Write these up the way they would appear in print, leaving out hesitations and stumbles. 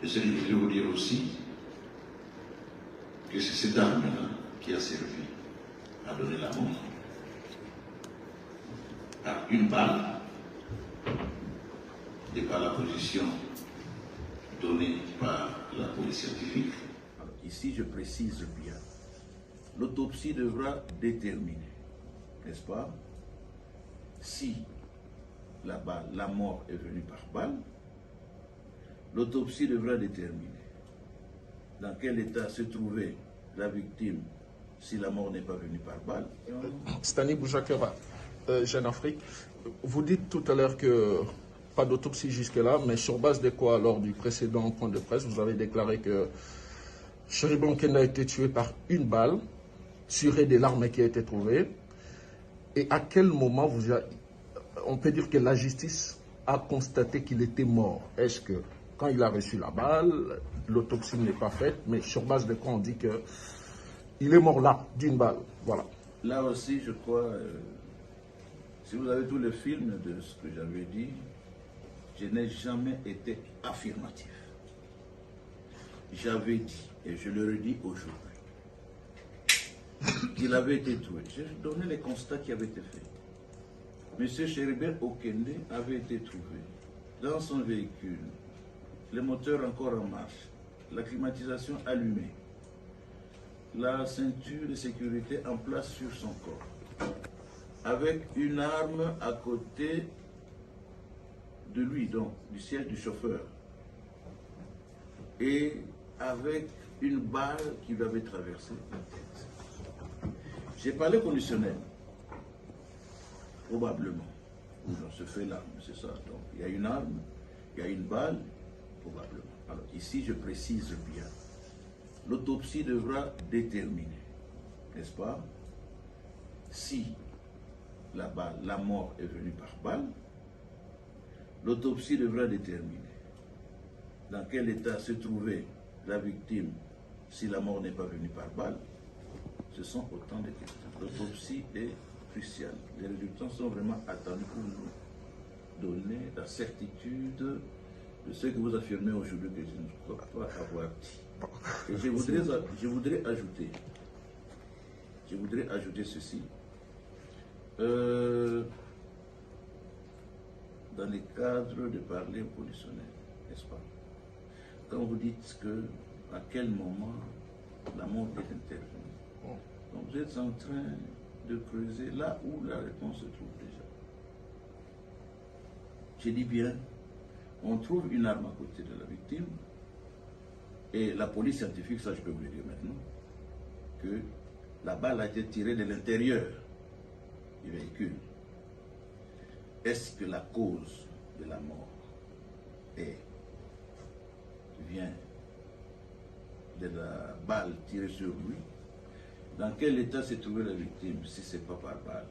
Et je voudrais vous dire aussi que c'est cette arme-là qui a servi à donner la mort à une balle et par la position donnée par la police scientifique. Alors, ici, je précise bien, l'autopsie devra déterminer, n'est-ce pas, si la mort est venue par balle. L'autopsie devra déterminer dans quel état se trouvait la victime si la mort n'est pas venue par balle. Stani Boujakera, Jeune Afrique, vous dites tout à l'heure que pas d'autopsie jusque-là, mais sur base de quoi, lors du précédent point de presse, vous avez déclaré que Cheribon Kenda a été tué par une balle, tirée de l'arme qui a été trouvée. Et à quel moment on peut dire que la justice a constaté qu'il était mort? Est-ce que quand il a reçu la balle, l'autopsie n'est pas faite, mais sur base de quoi on dit qu'il est mort là, d'une balle? Voilà. Là aussi, je crois, si vous avez tout le film de ce que j'avais dit, je n'ai jamais été affirmatif. J'avais dit, et je le redis aujourd'hui, qu'il avait été tué. J'ai donné les constats qui avaient été faits. Monsieur Cheribert Okende avait été trouvé dans son véhicule, le moteur encore en marche, la climatisation allumée, la ceinture de sécurité en place sur son corps, avec une arme à côté de lui, donc du siège du chauffeur, et avec une balle qui lui avait traversé la tête. J'ai parlé conditionnel, probablement. Dans ce fait-là, c'est ça. Donc, il y a une arme, il y a une balle, probablement. Alors, ici, je précise bien. L'autopsie devra déterminer, n'est-ce pas, si la mort est venue par balle. L'autopsie devra déterminer dans quel état se trouvait la victime si la mort n'est pas venue par balle. Ce sont autant de questions. L'autopsie est cruciale. Les résultats sont vraiment attendus pour nous donner la certitude de ce que vous affirmez aujourd'hui que je ne crois pas avoir dit. Et je voudrais ajouter ceci. Dans les cadres de parler au conditionnel, n'est-ce pas? Quand vous dites que à quel moment la mort est intervenue, donc vous êtes en train de creuser là où la réponse se trouve déjà. Je dis bien, on trouve une arme à côté de la victime, et la police scientifique, ça je peux vous le dire maintenant, que la balle a été tirée de l'intérieur du véhicule. Est-ce que la cause de la mort vient de la balle tirée sur lui? Dans quel état s'est trouvée la victime si ce n'est pas par balle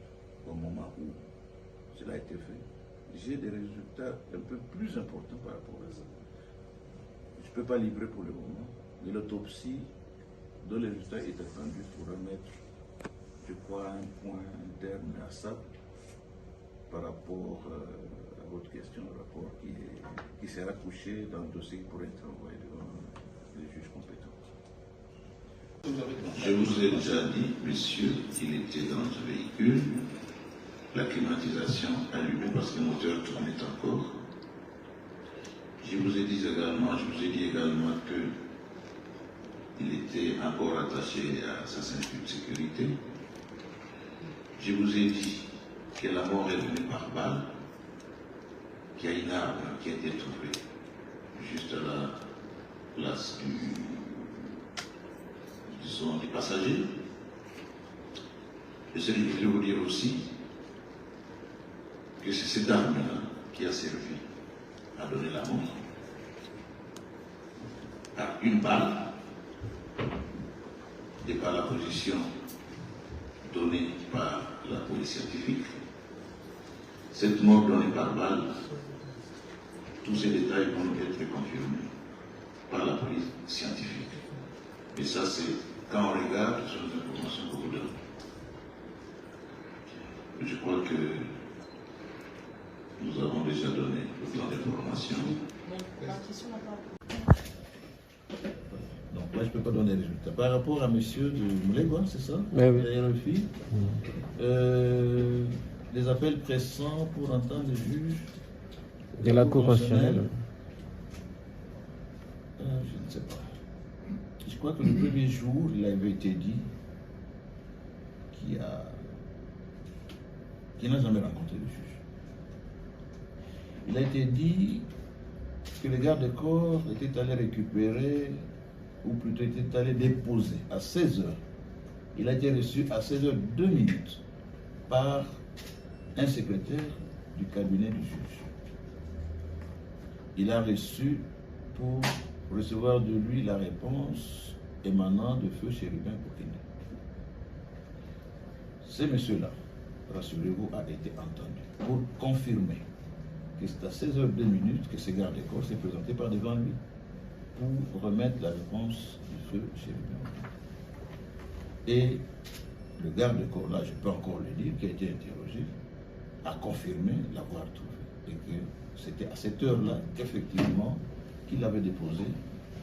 au moment où cela a été fait? J'ai des résultats un peu plus importants par rapport à ça. Je ne peux pas livrer pour le moment, mais l'autopsie dont le résultat est attendu pour remettre, je crois, un point interne à ça par rapport à votre question, un rapport qui sera couché dans le dossier qui pourrait être envoyé devant les juges compétents. Je vous ai déjà dit, monsieur, qu'il était dans ce véhicule, la climatisation allumée parce que le moteur tournait encore. Je vous ai dit également qu'il était encore attaché à sa ceinture de sécurité. Je vous ai dit que la mort est venue par balle, qu'il y a une arme qui a été trouvée juste à la place du passager. Et je voudrais vous dire aussi que c'est cette arme-là qui a servi à donner la mort à une balle et par la position donnée par la police scientifique. Cette mort donnée par balle, tous ces détails vont être confirmés par la police scientifique. Et ça, c'est quand on regarde sur les informations qu'on vous donne. Je crois que nous avons déjà donné autant d'informations. La question n'a pas... Là, je ne peux pas donner les résultats. Par rapport à monsieur de Moulégua, c'est ça? Oui, oui. RFI, les appels pressants pour entendre le juge De la Cour constitutionnelle. Je ne sais pas. Je crois que le premier jour, il avait été dit qu'il n'a jamais rencontré le juge. Il a été dit que le garde des corps était allé récupérer, ou plutôt était allé déposer à 16h. Il a été reçu à 16h02 par un secrétaire du cabinet du juge. Il a reçu pour recevoir de lui la réponse émanant de feu Chérubin Bokene. Ce monsieur-là, rassurez-vous, a été entendu pour confirmer que c'est à 16h02 que ce garde des corps s'est présenté par devant lui pour remettre la réponse du feu Chérubin. Et le garde des corps, là, je peux encore le dire, qui a été interrogé, a confirmé l'avoir trouvé. Et que c'était à cette heure-là qu'effectivement, qu'il avait déposé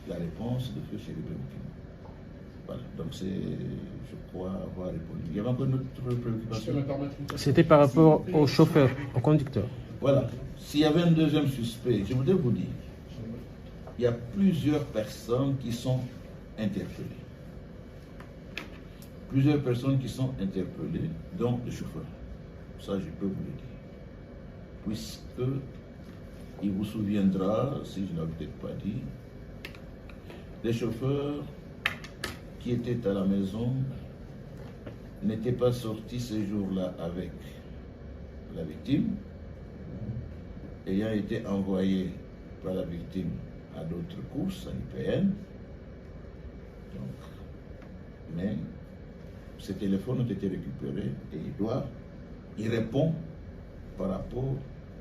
la réponse de feu Chérubin. Voilà, donc c'est, je crois, avoir répondu. Il y avait encore une autre préoccupation. C'était par rapport au chauffeur, au conducteur. Voilà. S'il y avait un deuxième suspect, je voudrais vous dire, il y a plusieurs personnes qui sont interpellées. Plusieurs personnes qui sont interpellées, dont le chauffeur. Ça, je peux vous le dire. Puisque il vous souviendra, si je ne l'avais peut-être pas dit, les chauffeurs qui étaient à la maison n'étaient pas sortis ce jour-là avec la victime, ayant été envoyés par la victime à d'autres courses, à l'IPN. Mais ces téléphones ont été récupérés et il répond par rapport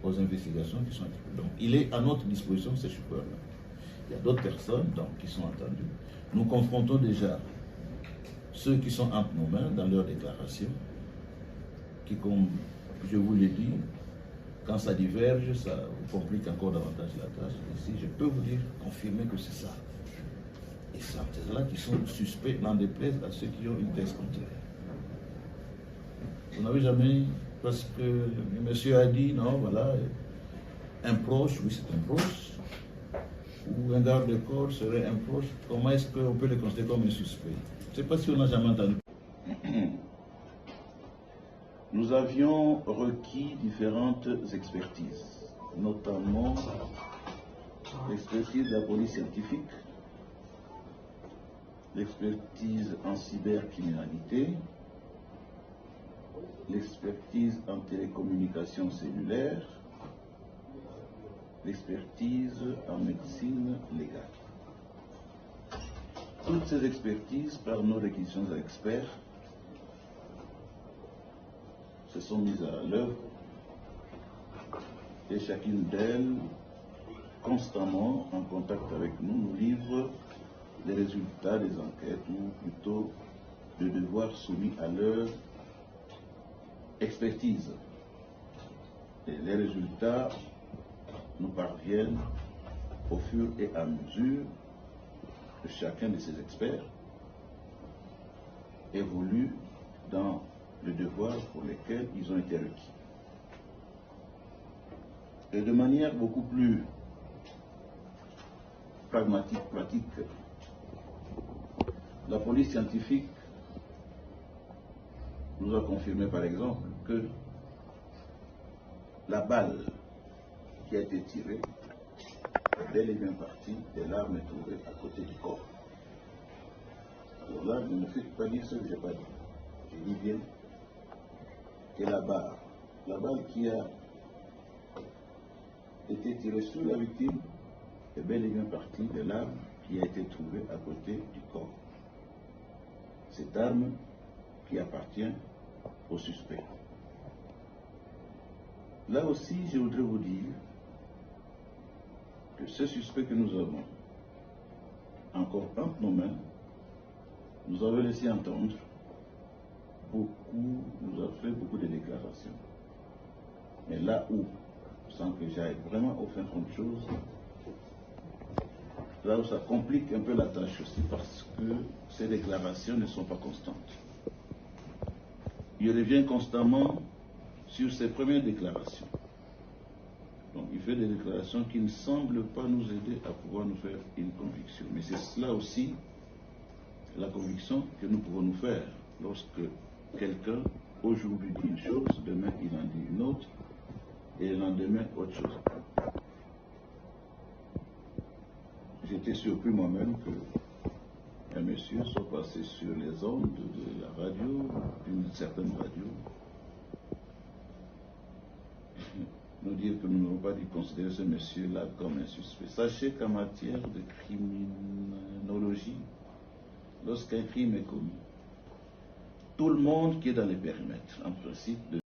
aux investigations qui sont actives. Donc, il est à notre disposition, ces chauffeurs-là. Il y a d'autres personnes qui sont entendues. Nous confrontons déjà ceux qui sont entre nos mains dans leurs déclarations, qui, comme je vous l'ai dit, quand ça diverge, ça vous complique encore davantage la tâche. Ici, je peux vous dire, confirmer que c'est ça. Et c'est là qui sont suspects, n'en déplaise à ceux qui ont une thèse contraire. Vous n'avez jamais, parce que le monsieur a dit, non, voilà, un proche, oui c'est un proche, ou un garde de corps serait un proche, comment est-ce qu'on peut le considérer comme un suspect? Je ne sais pas si on n'a jamais entendu. Nous avions requis différentes expertises, notamment l'expertise de la police scientifique, l'expertise en cybercriminalité, l'expertise en télécommunication cellulaire, l'expertise en médecine légale. Toutes ces expertises, par nos réquisitions à experts, se sont mises à l'œuvre et chacune d'elles, constamment en contact avec nous, nous livre les résultats des enquêtes ou plutôt le devoir soumis à leur expertise. Et les résultats nous parviennent au fur et à mesure que chacun de ces experts évolue dans le devoir pour lesquels ils ont été requis. Et de manière beaucoup plus pragmatique, pratique, la police scientifique nous a confirmé par exemple que la balle qui a été tirée est bel et bien partie de l'arme trouvée à côté du corps. Alors là, ne me faites pas dire ce que je n'ai pas dit. Je dis bien que la balle qui a été tirée sur la victime est bel et bien partie de l'arme qui a été trouvée à côté du corps. Cette arme qui appartient au suspect. Là aussi, je voudrais vous dire que ce suspect que nous avons encore entre nos mains nous avait laissé entendre nous a fait beaucoup de déclarations. Mais là où, sans que j'aille vraiment au fin fond de choses, là où ça complique un peu la tâche aussi, parce que ces déclarations ne sont pas constantes. Il revient constamment sur ses premières déclarations. Donc il fait des déclarations qui ne semblent pas nous aider à pouvoir nous faire une conviction. Mais c'est cela aussi, la conviction que nous pouvons nous faire lorsque quelqu'un aujourd'hui dit une chose, demain il en dit une autre, et le lendemain autre chose. J'étais surpris moi-même qu'un monsieur soit passé sur les ondes de la radio, d'une certaine radio, nous dire que nous n'avons pas dû considérer ce monsieur-là comme un suspect. Sachez qu'en matière de criminologie, lorsqu'un crime est commis, tout le monde qui est dans les périmètres, en principe,